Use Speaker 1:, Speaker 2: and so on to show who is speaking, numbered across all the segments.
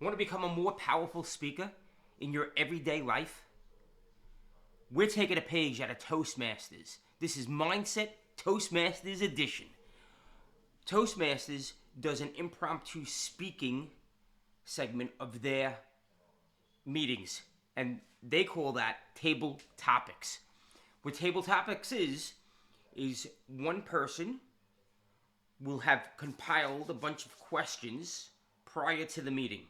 Speaker 1: Want to become a more powerful speaker in your everyday life? We're taking a page out of Toastmasters. This is Mindset Toastmasters Edition. Toastmasters does an impromptu speaking segment of their meetings, and they call that Table Topics. What Table Topics is one person will have compiled a bunch of questions prior to the meeting.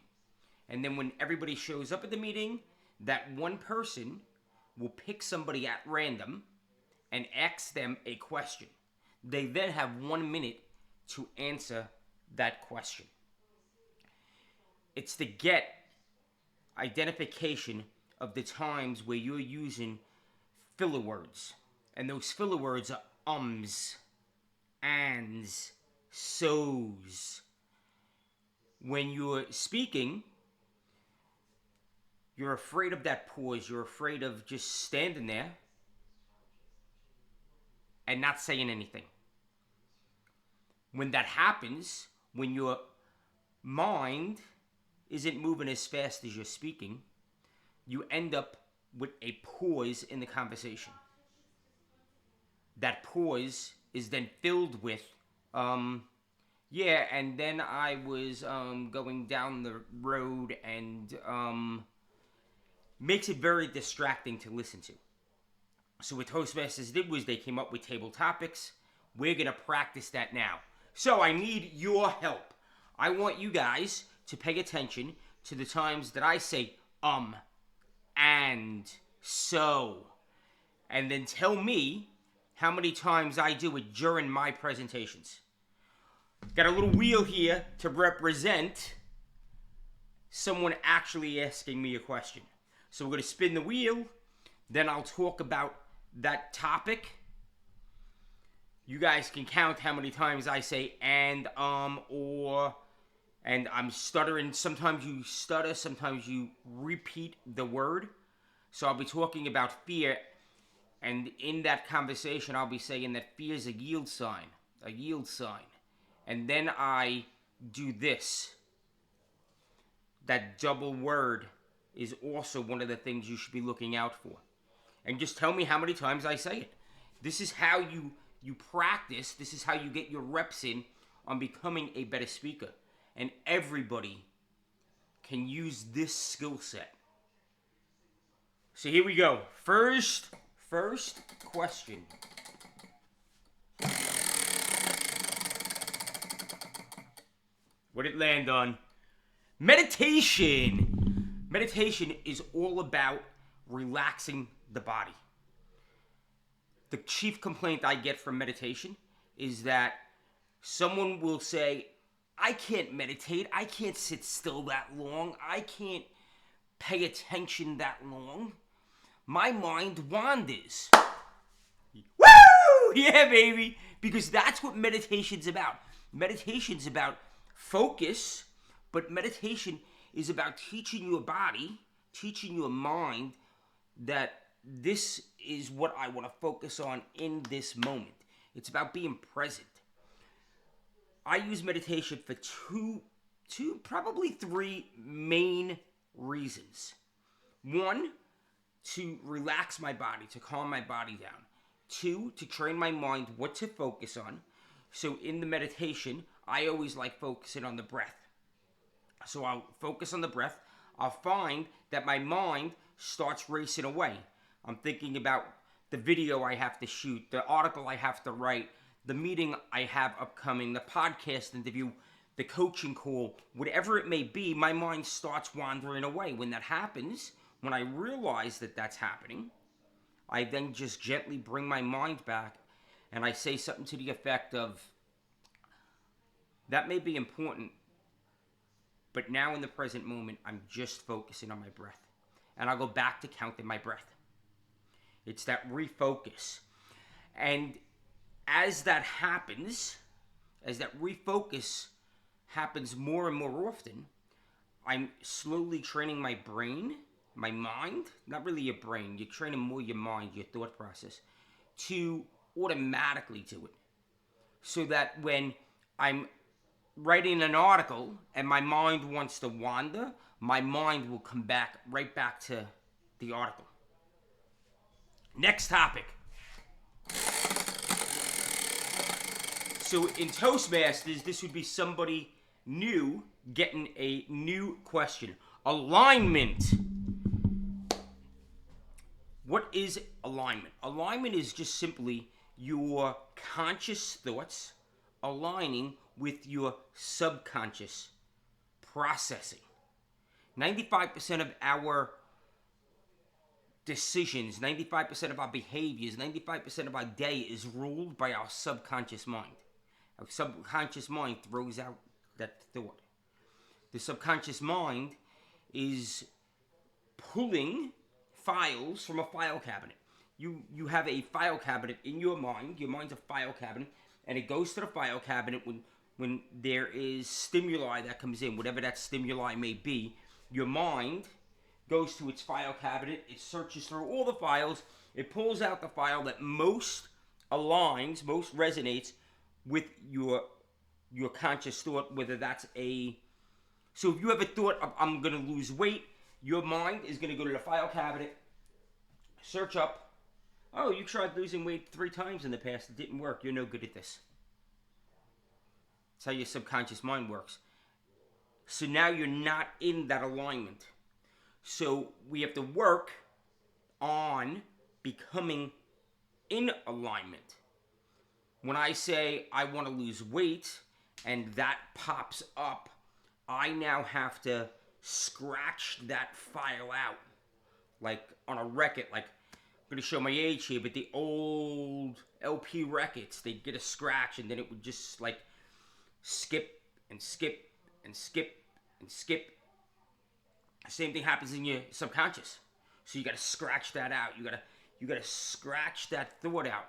Speaker 1: And then when everybody shows up at the meeting, that one person will pick somebody at random and ask them a question. They then have 1 minute to answer that question. It's to get identification of the times where you're using filler words. And those filler words are ums, ands, so's. When you're speaking, you're afraid of that pause. You're afraid of just standing there and not saying anything. When that happens, when your mind isn't moving as fast as you're speaking, you end up with a pause in the conversation. That pause is then filled with, and then I was going down the road, and makes it very distracting to listen to. So what Toastmasters did was they came up with table topics. We're going to practice that now. So I need your help. I want you guys to pay attention to the times that I say and, so. And then tell me how many times I do it during my presentations. Got a little wheel here to represent someone actually asking me a question. So we're going to spin the wheel. Then I'll talk about that topic. You guys can count how many times I say and, or, and I'm stuttering. Sometimes you stutter, sometimes you repeat the word. So I'll be talking about fear, and in that conversation I'll be saying that fear is a yield sign. And then I do this. That double word is also one of the things you should be looking out for. And just tell me how many times I say it. This is how you practice. This is how you get your reps in on becoming a better speaker. And everybody can use this skill set. So here we go. First question. What did it land on? Meditation. Meditation is all about relaxing the body. The chief complaint I get from meditation is that someone will say, I can't meditate. I can't sit still that long. I can't pay attention that long. My mind wanders. Woo! Yeah, baby. Because that's what meditation's about. Meditation's about focus, but meditation is about teaching your body, teaching your mind that this is what I want to focus on in this moment. It's about being present. I use meditation for probably three main reasons. One, to relax my body, to calm my body down. Two, to train my mind what to focus on. So in the meditation, I always like focusing on the breath. So I'll focus on the breath. I'll find that my mind starts racing away. I'm thinking about the video I have to shoot, the article I have to write, the meeting I have upcoming, the podcast interview, the coaching call, whatever it may be, my mind starts wandering away. When that happens, when I realize that that's happening, I then just gently bring my mind back and I say something to the effect of, that may be important, but now in the present moment, I'm just focusing on my breath. And I'll go back to counting my breath. It's that refocus. And as that happens, as that refocus happens more and more often, I'm slowly training my brain, my mind, not really your brain, you're training more your mind, your thought process, to automatically do it. So that when I'm writing an article and my mind wants to wander, my mind will come back right back to the article. Next topic. So in Toastmasters, this would be somebody new getting a new question. Alignment. What is alignment? Alignment is just simply your conscious thoughts aligning with your subconscious processing. 95% of our decisions, 95% of our behaviors, 95% of our day is ruled by our subconscious mind. Our subconscious mind throws out that thought. The subconscious mind is pulling files from a file cabinet. You have a file cabinet in your mind. Your mind's a file cabinet, and it goes to the file cabinet when there is stimuli that comes in, whatever that stimuli may be. Your mind goes to its file cabinet. It searches through all the files. It pulls out the file that most aligns, most resonates with your conscious thought, whether that's a... So if you have a thought of, I'm going to lose weight, your mind is going to go to the file cabinet, search up, oh, you tried losing weight 3 times in the past. It didn't work. You're no good at this. That's how your subconscious mind works. So now you're not in that alignment. So we have to work on becoming in alignment. When I say I want to lose weight and that pops up, I now have to scratch that file out. Like on a record, like I'm going to show my age here, but the old LP records, they'd get a scratch and then it would just like skip and skip and skip and skip. Same thing happens in your subconscious. So you got to scratch that out. You got to scratch that thought out.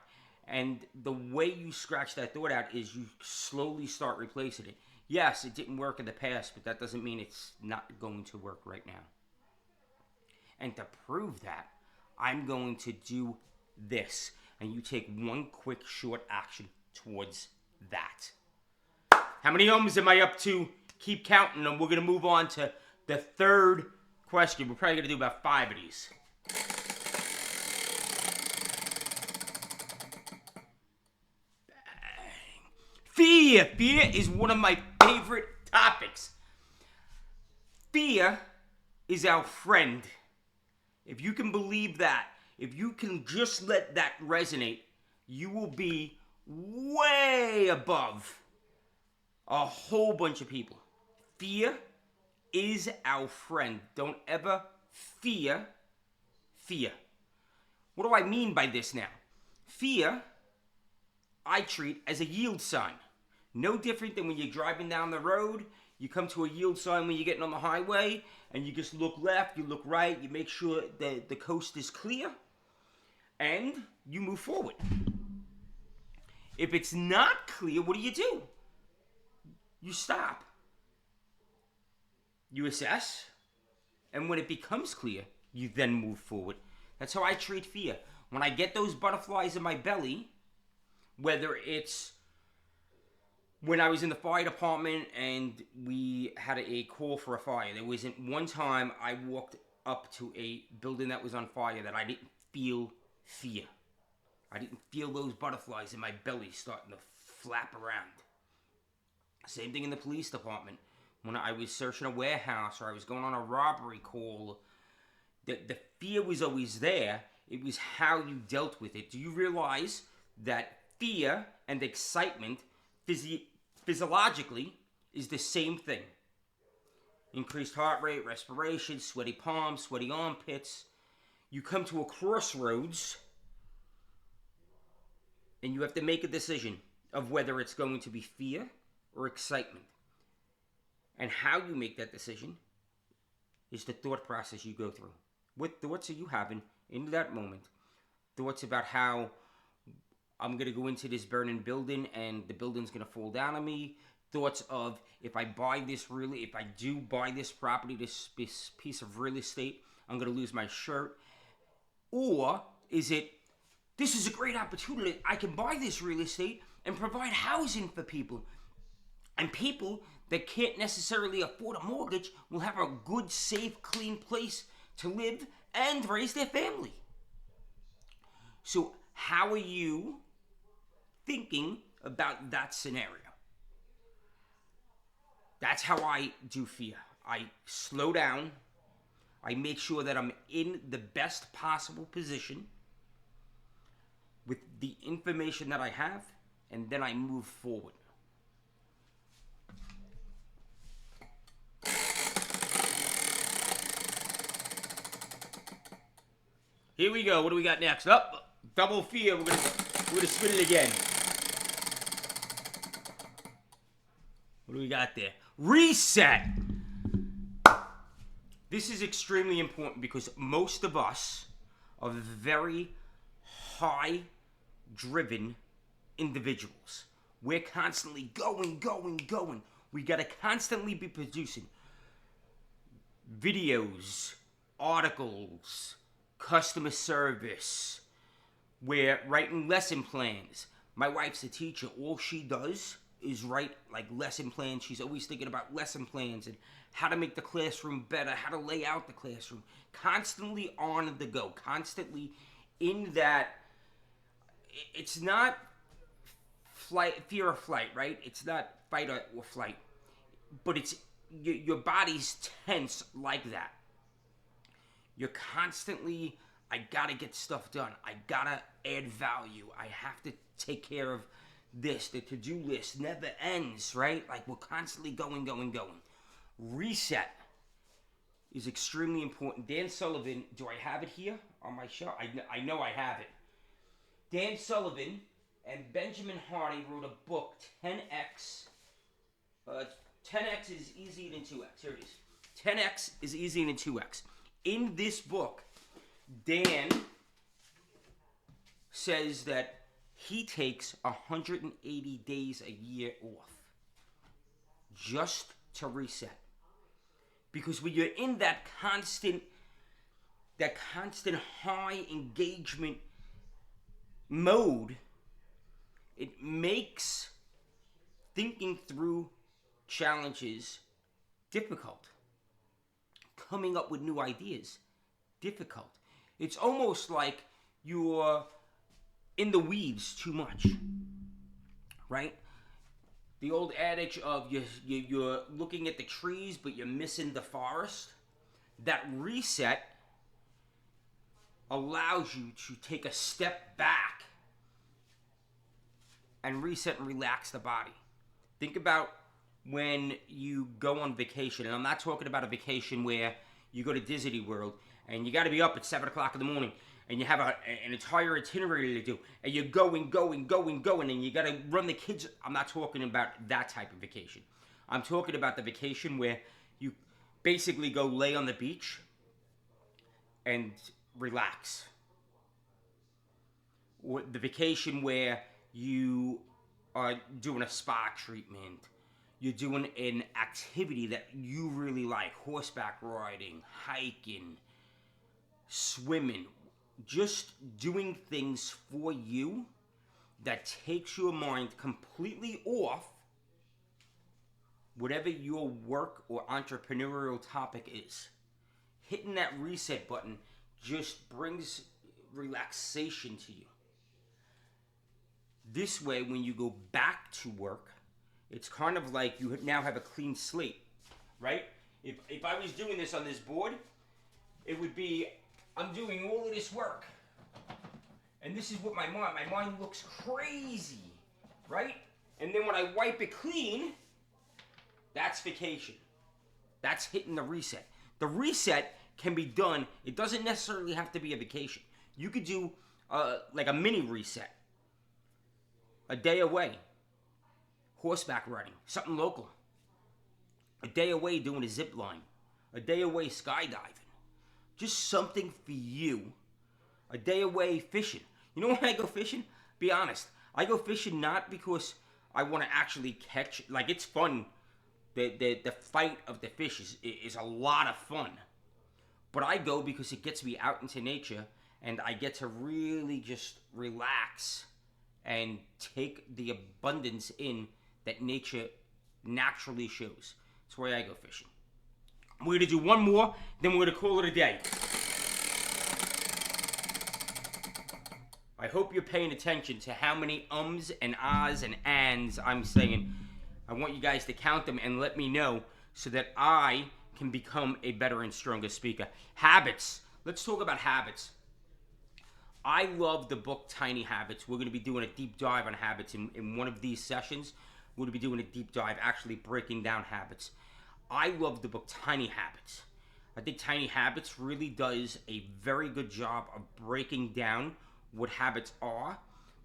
Speaker 1: And the way you scratch that thought out is you slowly start replacing it. Yes, it didn't work in the past, but that doesn't mean it's not going to work right now. And to prove that, I'm going to do this. And you take one quick short action towards that. How many ohms am I up to? Keep counting them. We're going to move on to the third question. We're probably going to do about 5 of these. Fear. Fear is one of my favorite topics. Fear is our friend. If you can believe that, if you can just let that resonate, you will be way above a whole bunch of people. Fear is our friend. Don't ever fear fear. What do I mean by this now? Fear, I treat as a yield sign. No different than when you're driving down the road, you come to a yield sign when you're getting on the highway, and you just look left, you look right, you make sure that the coast is clear, and you move forward. If it's not clear, what do? You stop. You assess, and when it becomes clear, you then move forward. That's how I treat fear. When I get those butterflies in my belly, whether it's when I was in the fire department and we had a call for a fire, there wasn't one time I walked up to a building that was on fire that I didn't feel fear. I didn't feel those butterflies in my belly starting to flap around. Same thing in the police department. When I was searching a warehouse or I was going on a robbery call, the fear was always there. It was how you dealt with it. Do you realize that fear and excitement physiologically is the same thing? Increased heart rate, respiration, sweaty palms, sweaty armpits. You come to a crossroads and you have to make a decision of whether it's going to be fear or excitement. And how you make that decision is the thought process you go through. What thoughts are you having in that moment? Thoughts about how I'm going to go into this burning building and the building's going to fall down on me. Thoughts of if I do buy this property, this piece of real estate, I'm going to lose my shirt. Or is it, this is a great opportunity. I can buy this real estate and provide housing for people. And people that can't necessarily afford a mortgage will have a good, safe, clean place to live and raise their family. So how are you thinking about that scenario? That's how I do fear. I slow down. I make sure that I'm in the best possible position with the information that I have, and then I move forward. Here we go. What do we got next? Up, double fear. We're gonna spin it again. What do we got there? Reset. This is extremely important because most of us are very high-driven individuals. We're constantly going. We gotta constantly be producing videos, articles, customer service. We're writing lesson plans. My wife's a teacher. All she does is write like lesson plans. She's always thinking about lesson plans and how to make the classroom better, how to lay out the classroom. Constantly on the go, constantly in that. It's not fear of flight, right? It's not fight or flight, but it's your body's tense like that. You're constantly, I gotta get stuff done. I gotta add value. I have to take care of this. The to-do list never ends, right? Like we're constantly going. Reset is extremely important. Dan Sullivan, do I have it here on my show? I know I have it. Dan Sullivan and Benjamin Hardy wrote a book, 10X. 10X is easier than 2X. Here it is. 10X is easier than 2X. In this book, Dan says that he takes 180 days a year off just to reset. Because when you're in that constant high engagement mode, it makes thinking through challenges difficult. Coming up with new ideas difficult. It's almost like you're in the weeds too much, right? The old adage of you're looking at the trees but you're missing the forest. That reset allows you to take a step back and reset and relax the body. Think about when you go on vacation, and I'm not talking about a vacation where you go to Disney World and you got to be up at 7 o'clock in the morning and you have an entire itinerary to do, and you're going, and you got to run the kids. I'm not talking about that type of vacation. I'm talking about the vacation where you basically go lay on the beach and relax. Or the vacation where you are doing a spa treatment. You're doing an activity that you really like. Horseback riding, hiking, swimming. Just doing things for you that takes your mind completely off whatever your work or entrepreneurial topic is. Hitting that reset button just brings relaxation to you. This way, when you go back to work, it's kind of like you now have a clean slate, right? If I was doing this on this board, it would be, I'm doing all of this work. And this is what my mind looks crazy, right? And then when I wipe it clean, that's vacation. That's hitting the reset. The reset can be done. It doesn't necessarily have to be a vacation. You could do like a mini reset. A day away. Horseback riding. Something local. A day away doing a zip line. A day away skydiving. Just something for you. A day away fishing. You know when I go fishing? Be honest. I go fishing not because I want to actually catch. Like, it's fun. The fight of the fish is a lot of fun. But I go because it gets me out into nature and I get to really just relax and take the abundance in that nature naturally shows. That's why I go fishing. We're going to do one more, then we're going to call it a day. I hope you're paying attention to how many ums and ahs and ands I'm saying. I want you guys to count them and let me know so that I can become a better and stronger speaker. Habits. Let's talk about habits. I love the book Tiny Habits. We're going to be doing a deep dive on habits in one of these sessions. We're going to be doing a deep dive, actually breaking down habits. I love the book Tiny Habits. I think Tiny Habits really does a very good job of breaking down what habits are,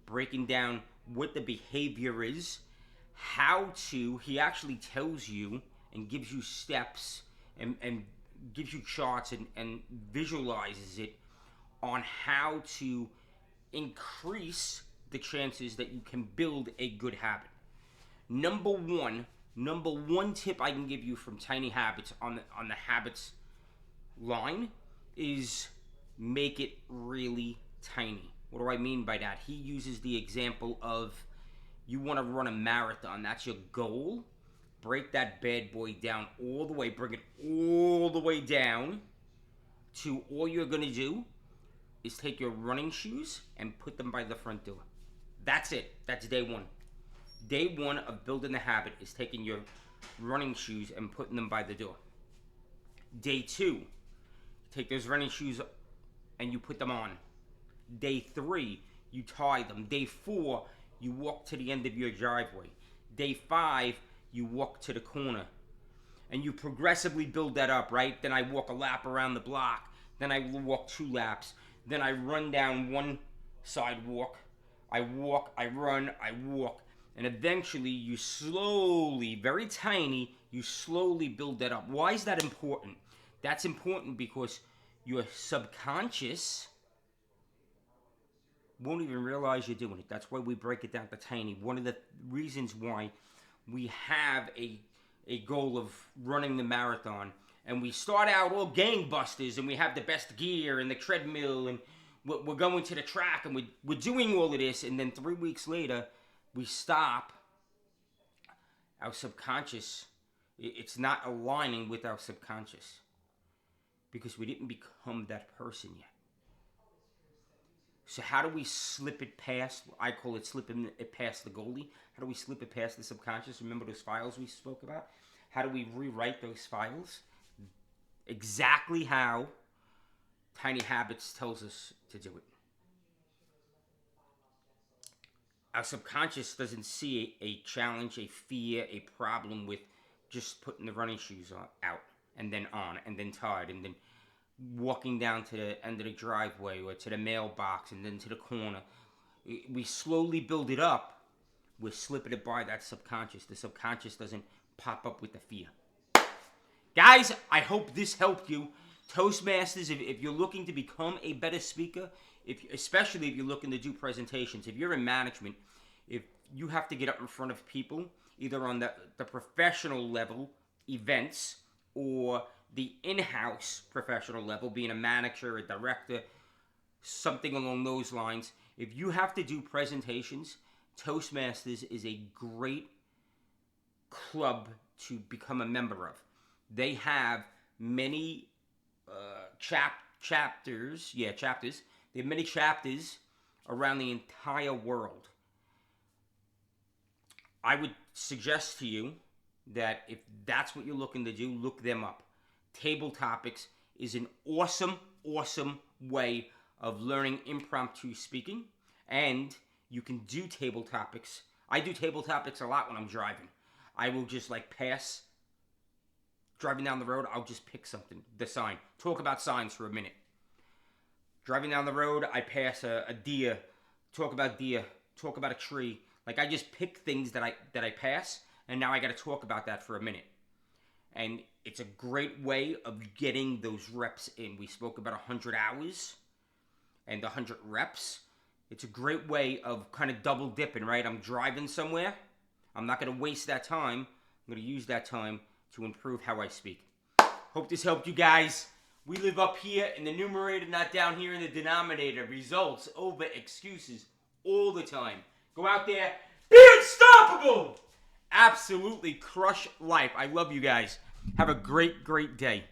Speaker 1: breaking down what the behavior is, he actually tells you and gives you steps and gives you charts and visualizes it on how to increase the chances that you can build a good habit. Number one tip I can give you from Tiny Habits on the habits line is make it really tiny. What do I mean by that? He uses the example of you want to run a marathon. That's your goal. Break that bad boy down all the way. Bring it all the way down to all you're going to do is take your running shoes and put them by the front door. That's it. That's day one. Day one of building the habit is taking your running shoes and putting them by the door. Day two, take those running shoes and you put them on. Day three, you tie them. Day four, you walk to the end of your driveway. Day five, you walk to the corner. And you progressively build that up, right? Then I walk a lap around the block. Then I walk 2 laps. Then I run down one sidewalk. I walk, I run, I walk. And eventually you slowly, very tiny, you slowly build that up. Why is that important? That's important because your subconscious won't even realize you're doing it. That's why we break it down to tiny. One of the reasons why we have a goal of running the marathon, and we start out all gangbusters, and we have the best gear and the treadmill, and we're going to the track, and we're doing all of this, and then 3 weeks later, we stop. Our subconscious, it's not aligning with our subconscious because we didn't become that person yet. So how do we slip it past? I call it slipping it past the goalie. How do we slip it past the subconscious? Remember those files we spoke about? How do we rewrite those files? Exactly how Tiny Habits tells us to do it. Our subconscious doesn't see a challenge, a fear, a problem with just putting the running shoes out and then on and then tied and then walking down to the end of the driveway or to the mailbox and then to the corner. We slowly build it up. We're slipping it by that subconscious. The subconscious doesn't pop up with the fear. Guys, I hope this helped you. Toastmasters, if you're looking to become a better speaker, especially if you're looking to do presentations, if you're in management, if you have to get up in front of people, either on the professional level, events, or the in-house professional level, being a manager, a director, something along those lines. If you have to do presentations, Toastmasters is a great club to become a member of. They have many chapters. They have many chapters around the entire world. I would suggest to you that if that's what you're looking to do, look them up. Table Topics is an awesome way of learning impromptu speaking, and you can do table topics. I do table topics a lot when I'm driving. I will just pass, driving down the road, I'll just pick something, the sign. Talk about signs for a minute. Driving down the road, I pass a deer, talk about a tree. I just pick things that I pass, and now I got to talk about that for a minute. And it's a great way of getting those reps in. We spoke about 100 hours and 100 reps. It's a great way of kind of double dipping, right? I'm driving somewhere. I'm not going to waste that time. I'm going to use that time to improve how I speak. Hope this helped you guys. We live up here in the numerator, not down here in the denominator. Results over excuses all the time. Go out there, be unstoppable, absolutely crush life. I love you guys. Have a great, great day.